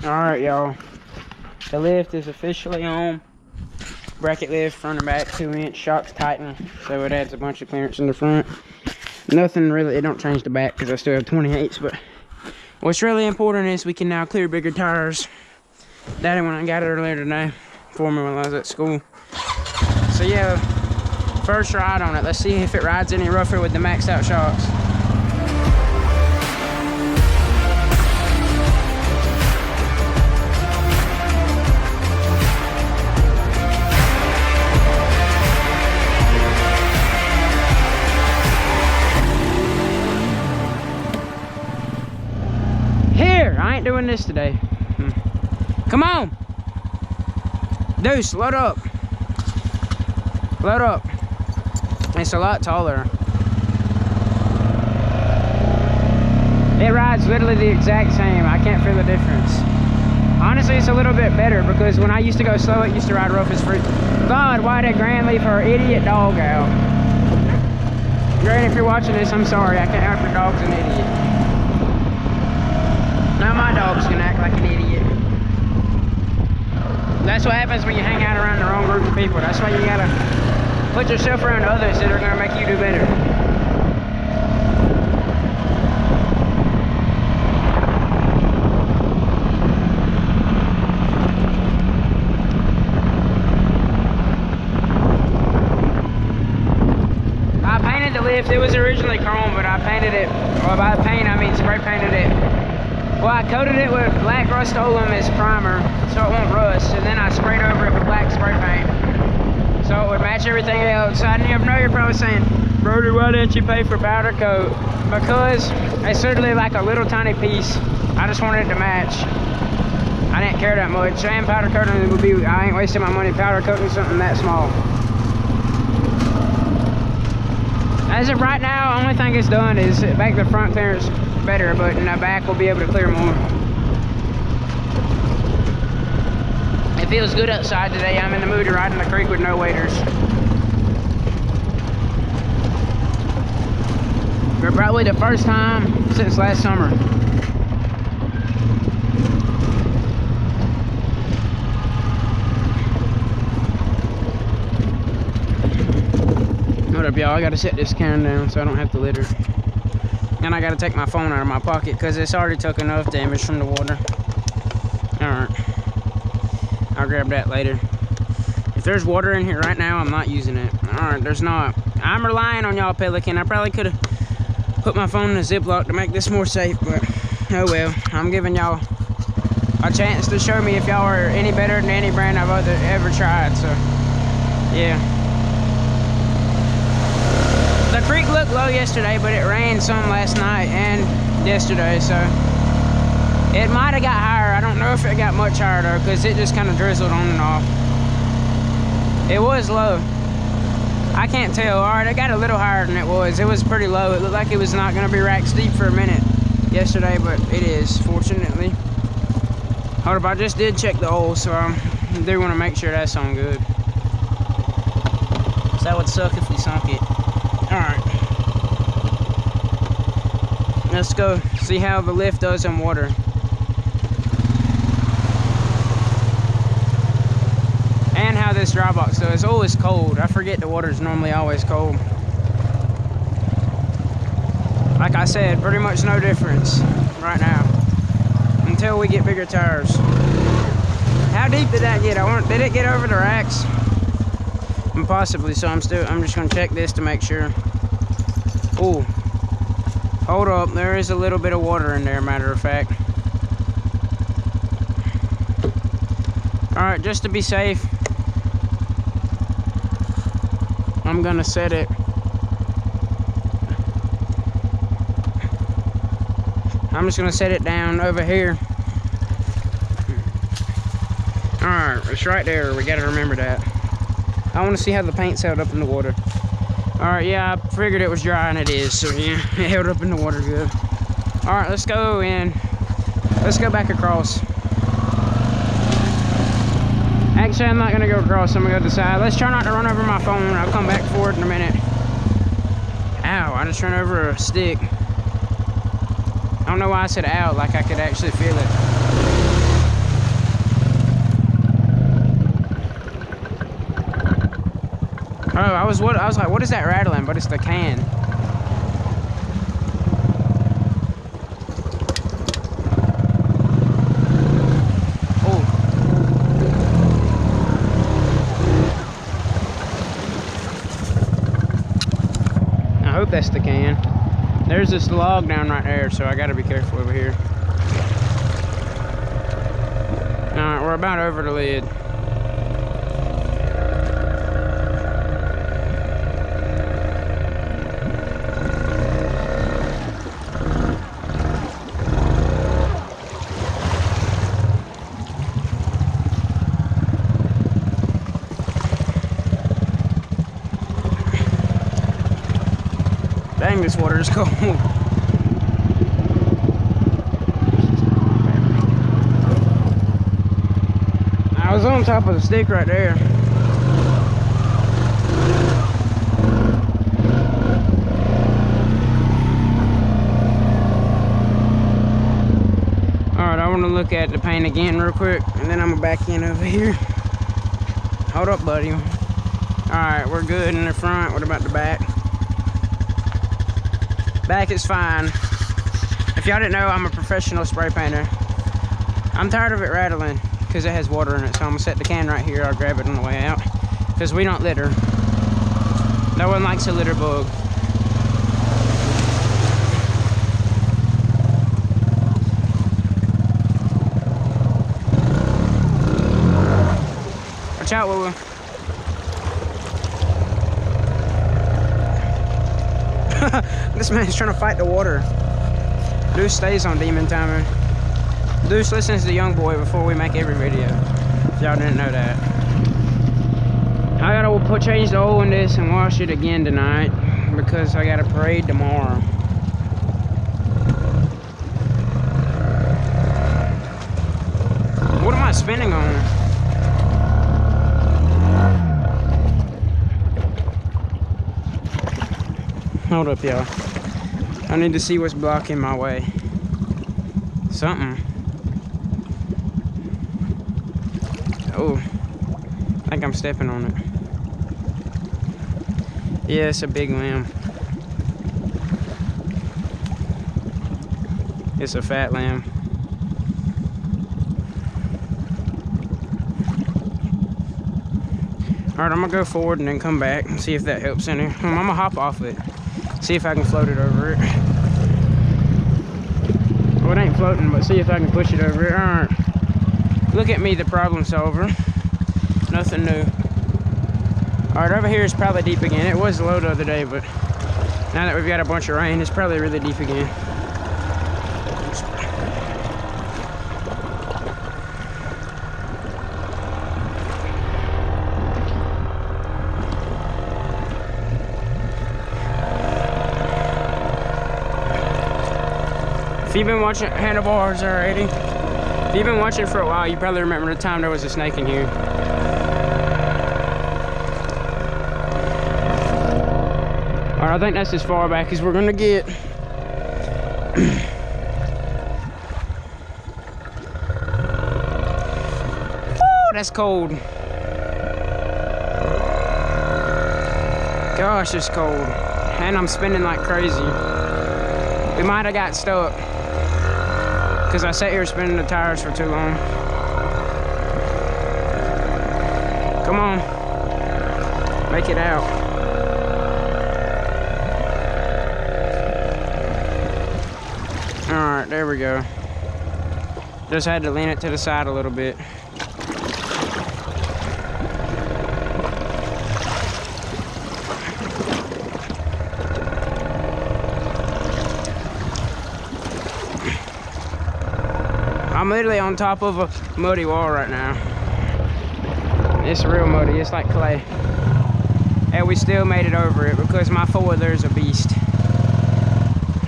Alright, y'all. The lift is officially on. Bracket lift, front and back, 2-inch. Shocks tighten, so it adds a bunch of clearance in the front. Nothing really, it don't change the back because I still have 28s, but what's really important is we can now clear bigger tires. Daddy went and got it earlier today for me when I was at school. So yeah, first ride on it. Let's see if it rides any rougher with the maxed out shocks. I ain't doing this today. Come on. Deuce, load up. Load up. It's a lot taller. It rides literally the exact same. I can't feel the difference. Honestly, it's a little bit better because when I used to go slow, it used to ride rough as fruit. God, why did Gran leave her idiot dog out? Gran, if you're watching this, I'm sorry. I can't help your dog's an idiot. Now my dog's gonna act like an idiot. That's what happens when you hang out around the wrong group of people. That's why you gotta put yourself around others that are gonna make you do better. I painted the lift. It was originally chrome, but I painted it, well, by paint I mean spray painted it. Well, I coated it with black Rust-Oleum as primer, so it won't rust, and then I sprayed over it with black spray paint, so it would match everything else. I know you're probably saying, Brody, why didn't you pay for powder coat? Because it's literally like a little tiny piece. I just wanted it to match. I didn't care that much, and powder coating would be, I ain't wasting my money powder coating something that small. As of right now, only thing it's done is make the front clearance better, but in the back we'll be able to clear more. It feels good outside today. I'm in the mood to ride in the creek with no waders. For probably the first time since last summer. What up, y'all? I gotta set this can down so I don't have to litter. And I gotta take my phone out of my pocket because it's already took enough damage from the water. Alright. I'll grab that later. If there's water in here right now, I'm not using it. Alright, there's not. I'm relying on y'all, Pelican. I probably could have put my phone in a Ziploc to make this more safe, but oh well. I'm giving y'all a chance to show me if y'all are any better than any brand I've ever tried, so yeah. The creek looked low yesterday, but it rained some last night and yesterday, so it might have got higher. I don't know if it got much higher though, because it just kind of drizzled on and off. It was low. I can't tell. Alright, it got a little higher than it was. It was pretty low. It looked like it was not going to be rack steep for a minute yesterday, but it is, fortunately. Hold up, I just did check the oil, so I do want to make sure that's on good. So that would suck if we sunk it. Alright, let's go see how the lift does in water. And how this dry box does. Oh, it's cold. I forget the water's normally always cold. Like I said, pretty much no difference right now. Until we get bigger tires. How deep did that get? Did it get over the racks? And possibly, so I'm just gonna check this to make sure. Oh, hold up, there is a little bit of water in there, matter of fact. Alright, just to be safe, I'm gonna set it. I'm just gonna set it down over here. Alright, it's right there, we gotta remember that. I want to see how the paint's held up in the water. Alright, yeah, I figured it was dry, and it is. So, yeah, it held up in the water good. Alright, let's go in. Let's go back across. Actually, I'm not going to go across. I'm going to go to the side. Let's try not to run over my phone. I'll come back for it in a minute. Ow, I just ran over a stick. I don't know why I said ow, like I could actually feel it. was like, what is that rattling? But it's the can. Oh. I hope that's the can. There's this log down right there, so I gotta be careful over here. Alright, we're about over the lid. Dang, this water is cold. I was on top of the stick right there. Alright, I want to look at the paint again real quick, and then I'm gonna back in over here. Hold up, buddy. Alright, we're good in the front. What about the back? Back is fine. If y'all didn't know, I'm a professional spray painter. I'm tired of it rattling because it has water in it, so I'm gonna set the can right here. I'll grab it on the way out because we don't litter. No one likes a litter bug. Watch out, Woo-Woo. This man's trying to fight the water. Deuce stays on demon timer. Deuce listens to Young Boy before we make every video. If y'all didn't know that. I gotta change the oil in this and wash it again tonight because I got a parade tomorrow. What am I spinning on? Hold up, y'all. I need to see what's blocking my way. Something. Oh, I think I'm stepping on it. Yeah, it's a big limb. It's a fat limb. Alright, I'm gonna go forward and then come back and see if that helps any. I'm gonna hop off it. See if I can float it over it. Well, it ain't floating, but see if I can push it over it. Alright. Look at me, the problem solver. Nothing new. Alright, over here is probably deep again. It was low the other day, but now that we've got a bunch of rain, it's probably really deep again. If you've been watching handlebars already, if you've been watching for a while, you probably remember the time there was a snake in here. Alright, I think that's as far back as we're gonna get. Woo, that's cold. Gosh, it's cold. And I'm spinning like crazy. We might have got stuck because I sat here spinning the tires for too long. Come on. Make it out. Alright, there we go. Just had to lean it to the side a little bit. I'm literally on top of a muddy wall right now. It's real muddy, it's like clay. And we still made it over it because my four-wheeler's a beast.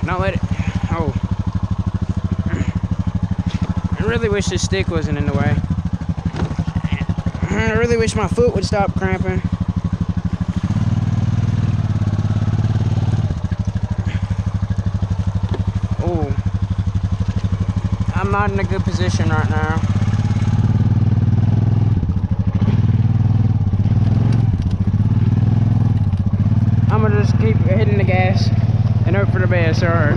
Don't let it, oh. I really wish this stick wasn't in the way. I really wish my foot would stop cramping. Oh. I'm not in a good position right now. and hope for the best. All right.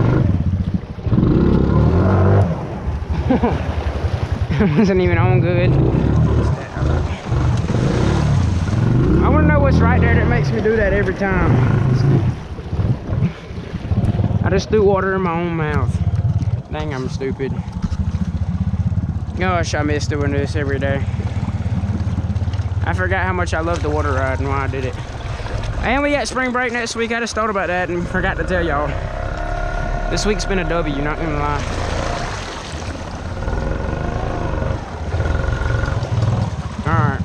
It wasn't even on good. I want to know what's right there that makes me do that every time. I just threw water in my own mouth. Dang, I'm stupid. Gosh, I miss doing this every day. I forgot how much I love the water ride and why I did it. And we got spring break next week. I just thought about that and forgot to tell y'all. This week's been a W, not gonna lie. Alright.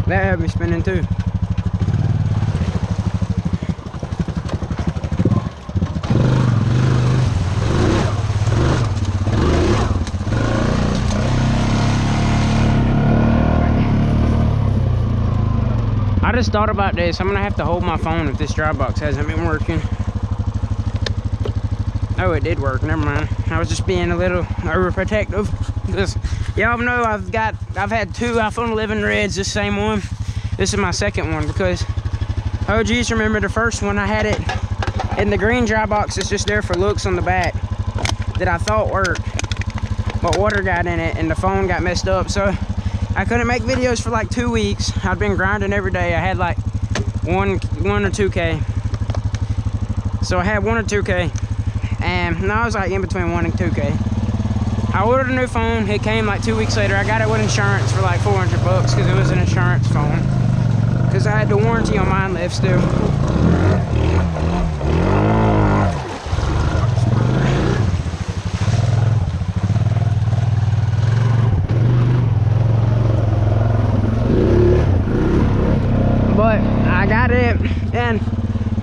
That had me spinning too. I just thought about this. I'm gonna have to hold my phone if this dry box hasn't been working. Oh, it did work. Never mind. I was just being a little overprotective. Y'all know I've had 2 iPhone 11 Reds. This same one. This is my second one because OGs remember the first one. I had it in the green dry box. It's just there for looks on the back that I thought worked, but water got in it and the phone got messed up. So I couldn't make videos for like 2 weeks. I'd been grinding every day. I had like 1 or 2K. So I had 1 or 2K. And now I was like in between 1 and 2K. I ordered a new phone. It came like 2 weeks later. I got it with insurance for like 400 bucks because it was an insurance phone. Because I had the warranty on mine left still. But I got it, and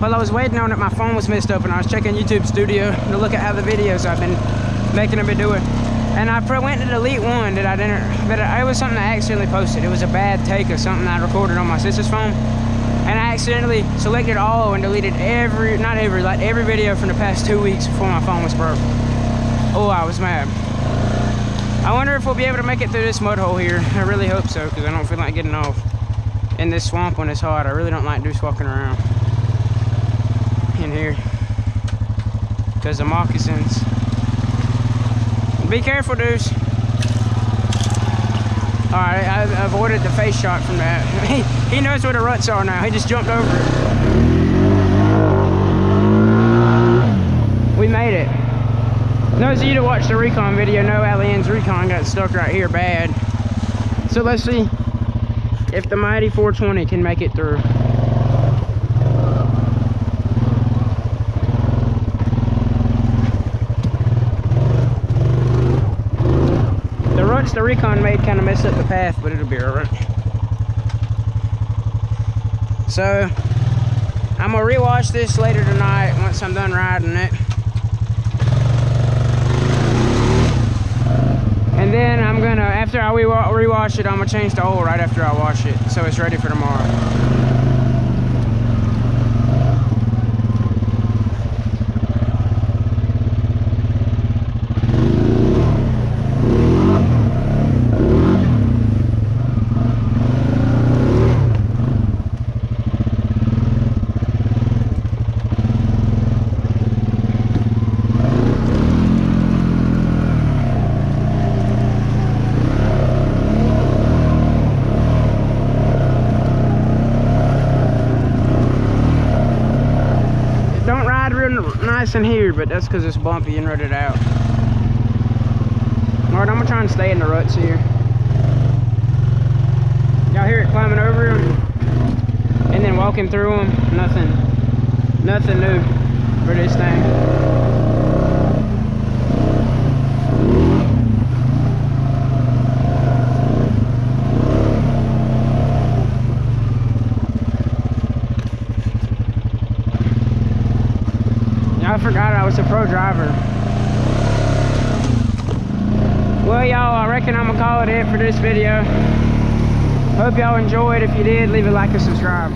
while I was waiting on it, my phone was messed up, and I was checking YouTube Studio to look at how the videos I've been making them be doing. And I went to delete one that I didn't, but it was something I accidentally posted. It was a bad take of something I recorded on my sister's phone. And I accidentally selected all and deleted every video from the past 2 weeks before my phone was broke. Oh, I was mad. I wonder if we'll be able to make it through this mud hole here. I really hope so, because I don't feel like getting off in this swamp when it's hot. I really don't like Deuce walking around in here because of moccasins. Be careful, Deuce. Alright, I avoided the face shot from that. He knows where the ruts are now. He just jumped over it. We made it. Those of you that watched the recon video know Alien's recon got stuck right here bad. So let's see if the mighty 420 can make it through. The ruts the recon made kind of messed up the path, but it'll be alright. So I'm gonna rewash this later tonight once I'm done riding it. And then I'm gonna, after I rewash it, I'm gonna change the oil right after I wash it, so it's ready for tomorrow. Nice in here, but that's because it's bumpy and rutted out. Alright, I'm gonna try and stay in the ruts here. Y'all hear it climbing over them and then walking through them. Nothing new for this thing. I forgot I was a pro driver. Well, y'all, I reckon I'm gonna call it for this video. Hope y'all enjoyed. If you did, leave a like and subscribe.